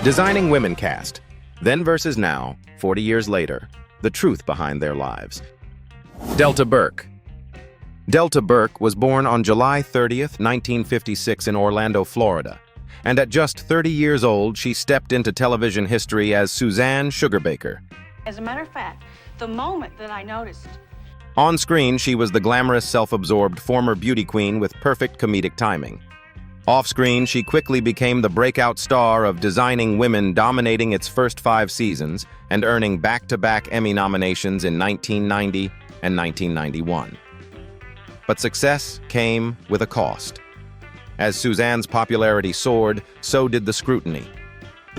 Designing Women cast. Then versus now, 40 years later. The truth behind their lives. Delta Burke. Delta Burke was born on July 30th, 1956 in Orlando, Florida. And at just 30 years old, she stepped into television history as Suzanne Sugarbaker. As a matter of fact, the moment that I noticed. On screen, she was the glamorous, self-absorbed former beauty queen with perfect comedic timing. Off-screen, she quickly became the breakout star of Designing Women, dominating its first 5 seasons and earning back-to-back Emmy nominations in 1990 and 1991. But success came with a cost. As Suzanne's popularity soared, so did the scrutiny.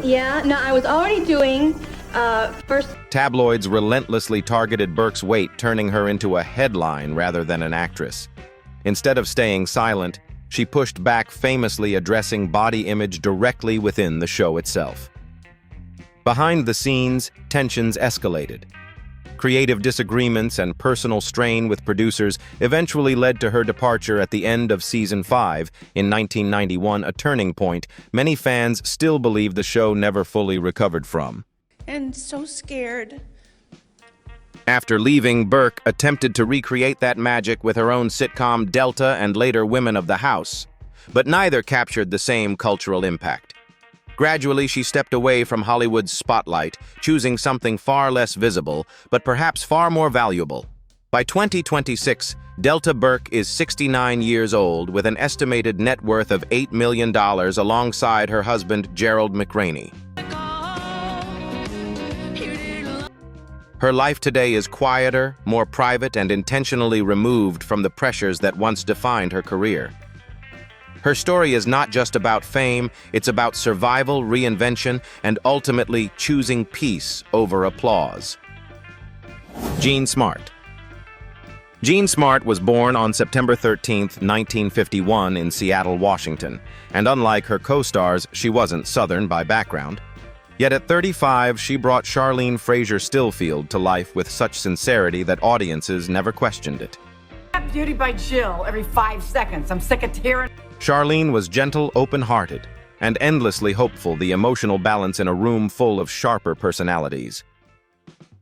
Yeah, no, I was already doing first. Tabloids relentlessly targeted Burke's weight, turning her into a headline rather than an actress. Instead of staying silent, she pushed back, famously addressing body image directly within the show itself. Behind the scenes, tensions escalated. Creative disagreements and personal strain with producers eventually led to her departure at the end of Season 5 in 1991, a turning point many fans still believe the show never fully recovered from. And so scared. After leaving, Burke attempted to recreate that magic with her own sitcom Delta and later Women of the House, but neither captured the same cultural impact. Gradually, she stepped away from Hollywood's spotlight, choosing something far less visible, but perhaps far more valuable. By 2026, Delta Burke is 69 years old with an estimated net worth of $8 million alongside her husband, Gerald McRaney. Her life today is quieter, more private, and intentionally removed from the pressures that once defined her career. Her story is not just about fame, it's about survival, reinvention, and ultimately choosing peace over applause. Jean Smart. Jean Smart was born on September 13, 1951 in Seattle, Washington, and unlike her co-stars, she wasn't Southern by background. Yet at 35, she brought Charlene Fraser Stillfield to life with such sincerity that audiences never questioned it. Beauty by Jill every 5 seconds. I'm sick of hearing. Charlene was gentle, open-hearted, and endlessly hopeful, the emotional balance in a room full of sharper personalities.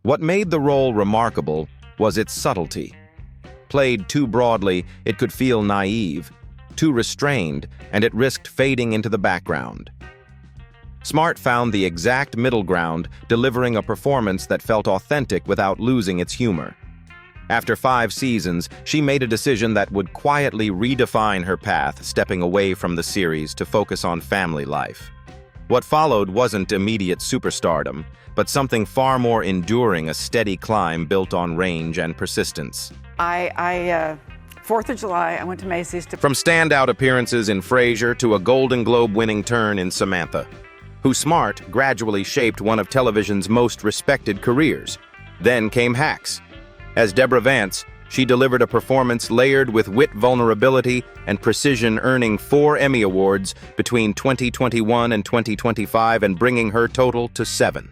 What made the role remarkable was its subtlety. Played too broadly, it could feel naive, too restrained, and it risked fading into the background. Smart found the exact middle ground, delivering a performance that felt authentic without losing its humor. After 5 seasons, she made a decision that would quietly redefine her path, stepping away from the series to focus on family life. What followed wasn't immediate superstardom, but something far more enduring, a steady climb built on range and persistence. 4th of July, I went to Macy's to... From standout appearances in Frasier to a Golden Globe-winning turn in Samantha, who Smart gradually shaped one of television's most respected careers. Then came Hacks. As Deborah Vance, she delivered a performance layered with wit, vulnerability, and precision, earning 4 Emmy Awards between 2021 and 2025 and bringing her total to 7.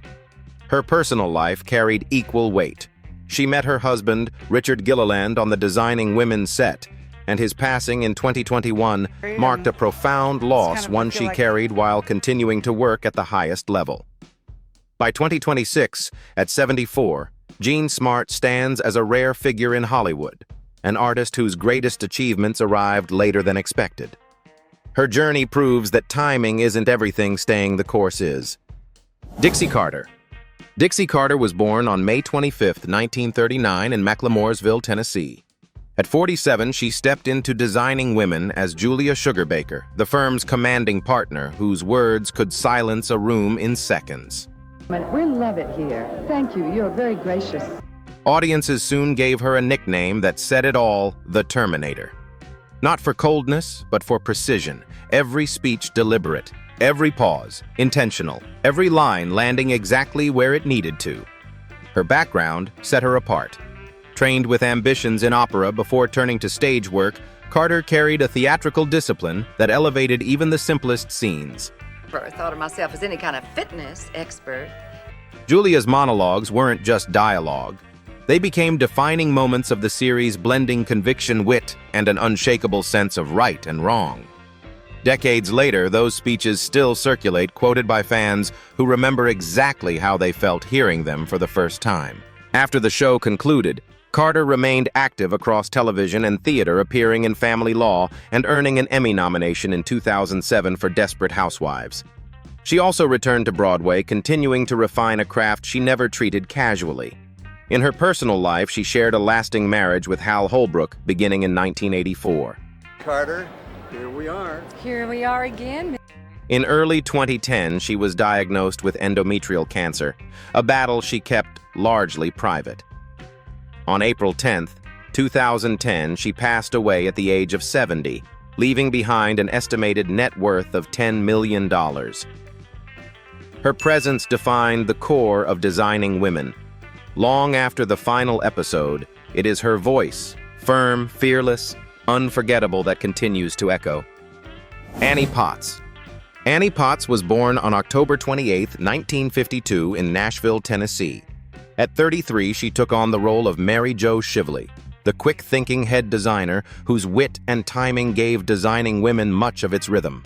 Her personal life carried equal weight. She met her husband, Richard Gilliland, on the Designing Women set, and his passing in 2021 marked a profound loss, one she carried while continuing to work at the highest level. By 2026, at 74, Jean Smart stands as a rare figure in Hollywood, an artist whose greatest achievements arrived later than expected. Her journey proves that timing isn't everything, staying the course is. Dixie Carter. Dixie Carter was born on May 25, 1939 in McLemoresville, Tennessee. At 47, she stepped into Designing Women as Julia Sugarbaker, the firm's commanding partner whose words could silence a room in seconds. We love it here. Thank you. You're very gracious. Audiences soon gave her a nickname that said it all, the Terminator. Not for coldness, but for precision. Every speech deliberate, every pause intentional, every line landing exactly where it needed to. Her background set her apart. Trained with ambitions in opera before turning to stage work, Carter carried a theatrical discipline that elevated even the simplest scenes. I thought of myself as any kind of fitness expert. Julia's monologues weren't just dialogue. They became defining moments of the series, blending conviction, wit, and an unshakable sense of right and wrong. Decades later, those speeches still circulate, quoted by fans who remember exactly how they felt hearing them for the first time. After the show concluded, Carter remained active across television and theater, appearing in Family Law and earning an Emmy nomination in 2007 for Desperate Housewives. She also returned to Broadway, continuing to refine a craft she never treated casually. In her personal life, she shared a lasting marriage with Hal Holbrook, beginning in 1984. Carter, here we are. Here we are again. In early 2010, she was diagnosed with endometrial cancer, a battle she kept largely private. On April 10, 2010, she passed away at the age of 70, leaving behind an estimated net worth of $10 million. Her presence defined the core of Designing Women. Long after the final episode, it is her voice, firm, fearless, unforgettable, that continues to echo. Annie Potts. Annie Potts was born on October 28, 1952 in Nashville, Tennessee. At 33, she took on the role of Mary Jo Shively, the quick-thinking head designer whose wit and timing gave Designing Women much of its rhythm.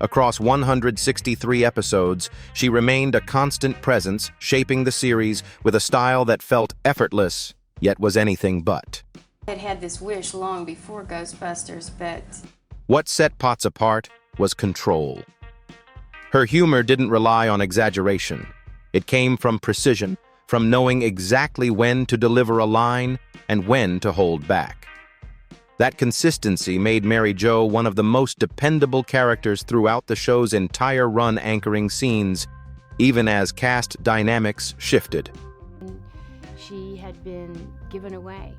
Across 163 episodes, she remained a constant presence, shaping the series with a style that felt effortless, yet was anything but. I had this wish long before Ghostbusters, but What set Potts apart was control. Her humor didn't rely on exaggeration. It came from precision, from knowing exactly when to deliver a line and when to hold back. That consistency made Mary Jo one of the most dependable characters throughout the show's entire run, anchoring scenes, even as cast dynamics shifted. she had been given away.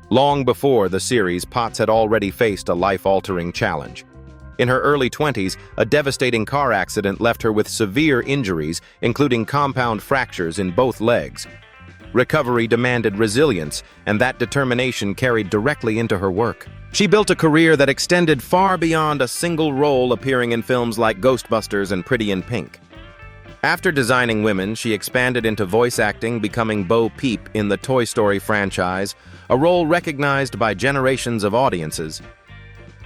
Long before the series, Potts had already faced a life-altering challenge. In her early 20s, a devastating car accident left her with severe injuries, including compound fractures in both legs. Recovery demanded resilience, and that determination carried directly into her work. She built a career that extended far beyond a single role, appearing in films like Ghostbusters and Pretty in Pink. After Designing Women, she expanded into voice acting, becoming Bo Peep in the Toy Story franchise, a role recognized by generations of audiences.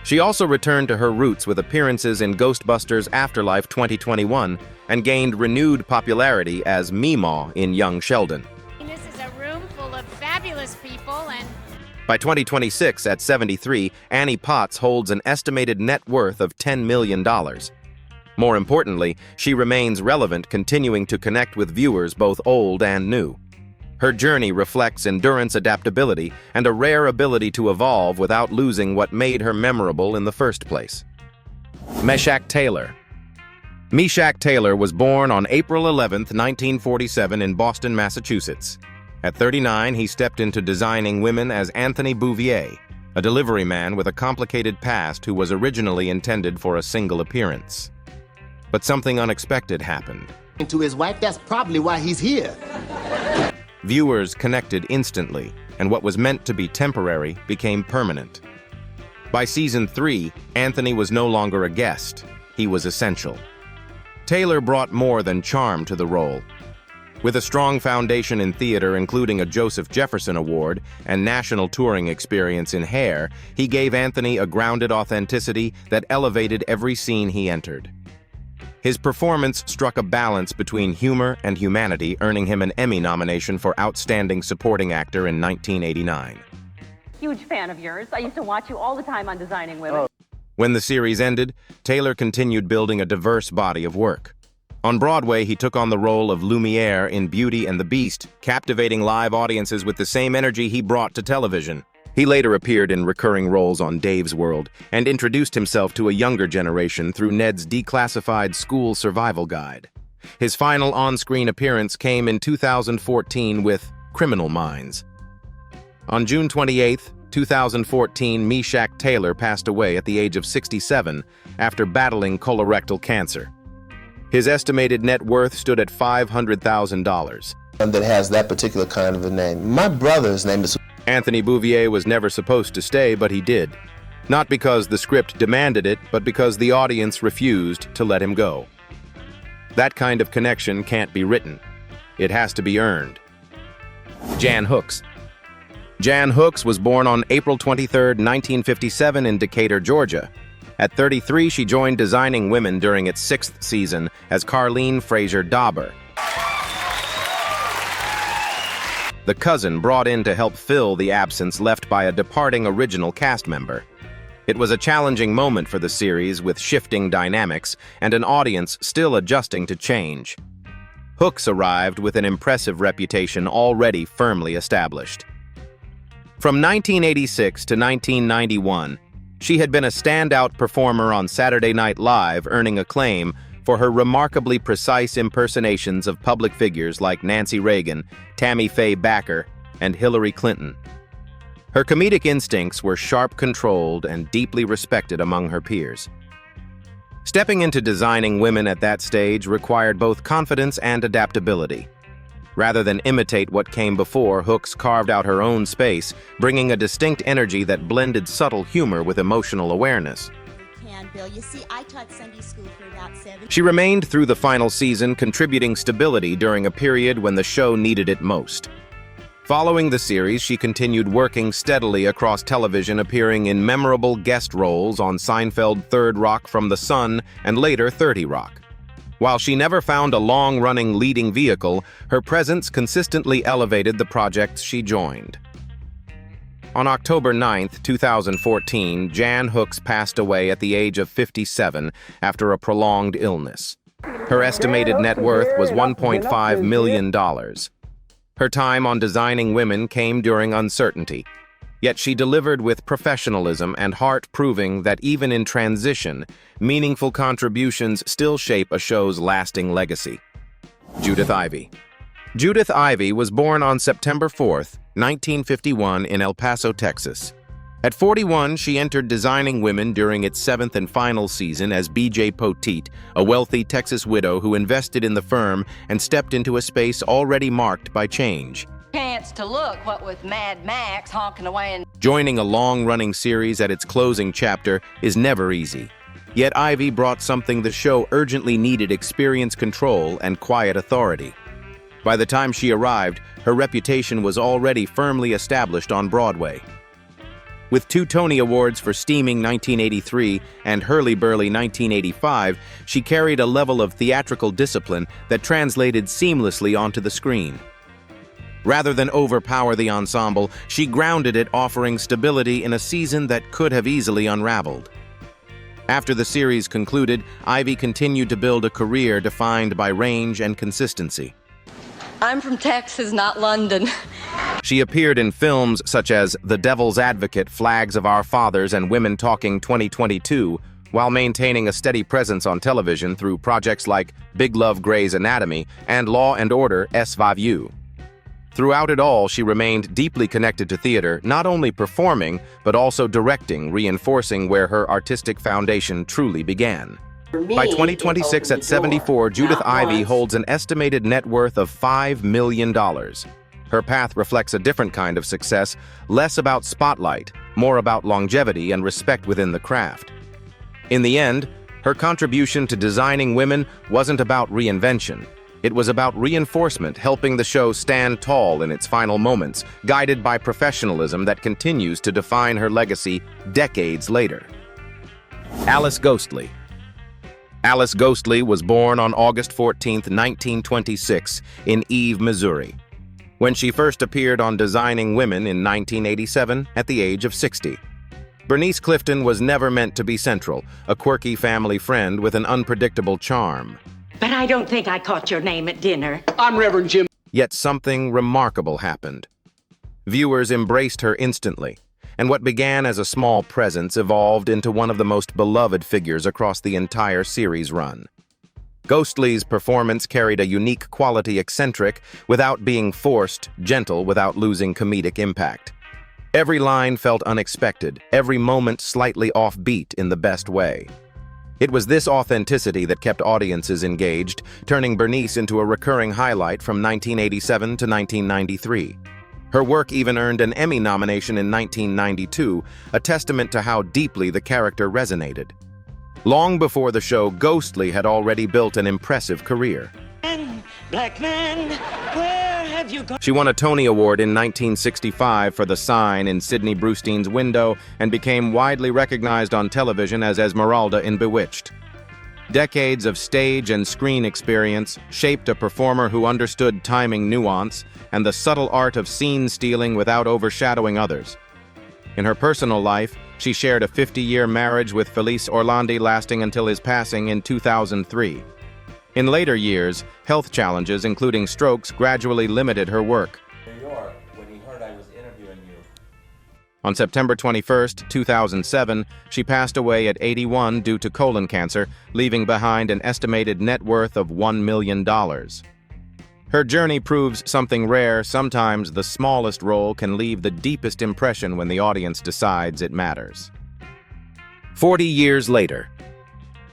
She also returned to her roots with appearances in Ghostbusters Afterlife 2021 and gained renewed popularity as Meemaw in Young Sheldon. This is a room full of fabulous people, and By 2026, at 73, Annie Potts holds an estimated net worth of $10 million. More importantly, she remains relevant, continuing to connect with viewers both old and new. Her journey reflects endurance, adaptability, and a rare ability to evolve without losing what made her memorable in the first place. Meshach Taylor. Meshach Taylor was born on April 11, 1947 in Boston, Massachusetts. At 39, he stepped into Designing Women as Anthony Bouvier, a delivery man with a complicated past who was originally intended for a single appearance. But something unexpected happened. To his wife, that's probably why he's here. Viewers connected instantly, and what was meant to be temporary became permanent. By season 3, Anthony was no longer a guest. He was essential. Taylor brought more than charm to the role. With a strong foundation in theater, including a Joseph Jefferson Award and national touring experience in Hair, he gave Anthony a grounded authenticity that elevated every scene he entered. His performance struck a balance between humor and humanity, earning him an Emmy nomination for Outstanding Supporting Actor in 1989. Huge fan of yours. I used to watch you all the time on Designing Women. When the series ended, Taylor continued building a diverse body of work. On Broadway, he took on the role of Lumiere in Beauty and the Beast, captivating live audiences with the same energy he brought to television. He later appeared in recurring roles on Dave's World and introduced himself to a younger generation through Ned's declassified school survival guide. His final on-screen appearance came in 2014 with Criminal Minds. On June 28, 2014, Meshach Taylor passed away at the age of 67 after battling colorectal cancer. His estimated net worth stood at $500,000. That has that particular kind of a name. My brother's name is... Anthony Bouvier was never supposed to stay, but he did. Not because the script demanded it, but because the audience refused to let him go. That kind of connection can't be written. It has to be earned. Jan Hooks. Jan Hooks was born on April 23, 1957 in Decatur, Georgia. At 33, she joined Designing Women during its 6th season as Carleen Fraser Dauber, the cousin brought in to help fill the absence left by a departing original cast member. It was a challenging moment for the series with shifting dynamics and an audience still adjusting to change. Hooks arrived with an impressive reputation already firmly established. From 1986 to 1991, she had been a standout performer on Saturday Night Live, earning acclaim for her remarkably precise impersonations of public figures like Nancy Reagan, Tammy Faye Bakker, and Hillary Clinton. Her comedic instincts were sharp, controlled, and deeply respected among her peers. Stepping into Designing Women at that stage required both confidence and adaptability. Rather than imitate what came before, Hooks carved out her own space, bringing a distinct energy that blended subtle humor with emotional awareness. Bill, you see, I taught Sunday school for about 7 years. She remained through the final season, contributing stability during a period when the show needed it most. Following the series, she continued working steadily across television, appearing in memorable guest roles on Seinfeld, 3rd Rock from the Sun, and later 30 Rock. While she never found a long-running leading vehicle, her presence consistently elevated the projects she joined. On October 9, 2014, Jan Hooks passed away at the age of 57 after a prolonged illness. Her estimated net worth was $1.5 million. Her time on Designing Women came during uncertainty, yet she delivered with professionalism and heart, proving that even in transition, meaningful contributions still shape a show's lasting legacy. Judith Ivey. Judith Ivey was born on September 4, 1951 in El Paso, Texas. At 41, she entered Designing Women during its 7th and final season as B.J. Poteet, a wealthy Texas widow who invested in the firm and stepped into a space already marked by change. Chance to look, what with Mad Max honking away and... Joining a long-running series at its closing chapter is never easy. Yet Ivey brought something the show urgently needed: experience, control, and quiet authority. By the time she arrived, her reputation was already firmly established on Broadway. With 2 Tony Awards for Steaming 1983 and Hurly-Burly 1985, she carried a level of theatrical discipline that translated seamlessly onto the screen. Rather than overpower the ensemble, she grounded it, offering stability in a season that could have easily unraveled. After the series concluded, Ivey continued to build a career defined by range and consistency. I'm from Texas, not London. She appeared in films such as The Devil's Advocate, Flags of Our Fathers, and Women Talking 2022, while maintaining a steady presence on television through projects like Big Love Grey's Anatomy and Law & Order SVU. Throughout it all, she remained deeply connected to theater, not only performing, but also directing, reinforcing where her artistic foundation truly began. By 2026 at 74, Judith Ivey holds an estimated net worth of $5 million. Her path reflects a different kind of success, less about spotlight, more about longevity and respect within the craft. In the end, her contribution to Designing Women wasn't about reinvention. It was about reinforcement, helping the show stand tall in its final moments, guided by professionalism that continues to define her legacy decades later. Alice Ghostly. Alice Ghostly was born on August 14, 1926, in Eve, Missouri. When she first appeared on Designing Women in 1987 at the age of 60. Bernice Clifton was never meant to be central, a quirky family friend with an unpredictable charm. But I don't think I caught your name at dinner. I'm Reverend Jim. Yet something remarkable happened. Viewers embraced her instantly, and what began as a small presence evolved into one of the most beloved figures across the entire series run. Ghostly's performance carried a unique quality, eccentric without being forced, gentle without losing comedic impact. Every line felt unexpected, every moment slightly offbeat in the best way. It was this authenticity that kept audiences engaged, turning Bernice into a recurring highlight from 1987 to 1993. Her work even earned an Emmy nomination in 1992, a testament to how deeply the character resonated. Long before the show, Ghostly had already built an impressive career. Black man, where have you got? She won a Tony Award in 1965 for The Sign in Sidney Brustein's Window and became widely recognized on television as Esmeralda in Bewitched. Decades of stage and screen experience shaped a performer who understood timing nuance and the subtle art of scene stealing without overshadowing others. In her personal life, she shared a 50-year marriage with Felice Orlandi lasting until his passing in 2003. In later years, health challenges, including strokes, gradually limited her work. New York, when he heard I was interviewing you. On September 21, 2007, she passed away at 81 due to colon cancer, leaving behind an estimated net worth of $1 million. Her journey proves something rare. Sometimes the smallest role can leave the deepest impression when the audience decides it matters. 40 years later.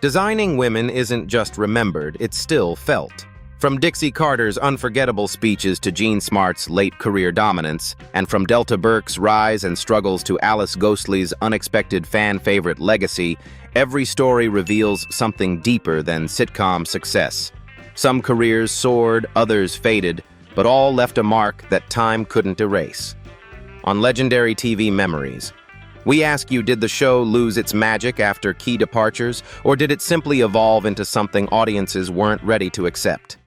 Designing Women isn't just remembered, it's still felt. From Dixie Carter's unforgettable speeches to Jean Smart's late career dominance, and from Delta Burke's rise and struggles to Alice Ghostley's unexpected fan-favorite legacy, every story reveals something deeper than sitcom success. Some careers soared, others faded, but all left a mark that time couldn't erase. On Legendary TV Memories, we ask you, did the show lose its magic after key departures, or did it simply evolve into something audiences weren't ready to accept?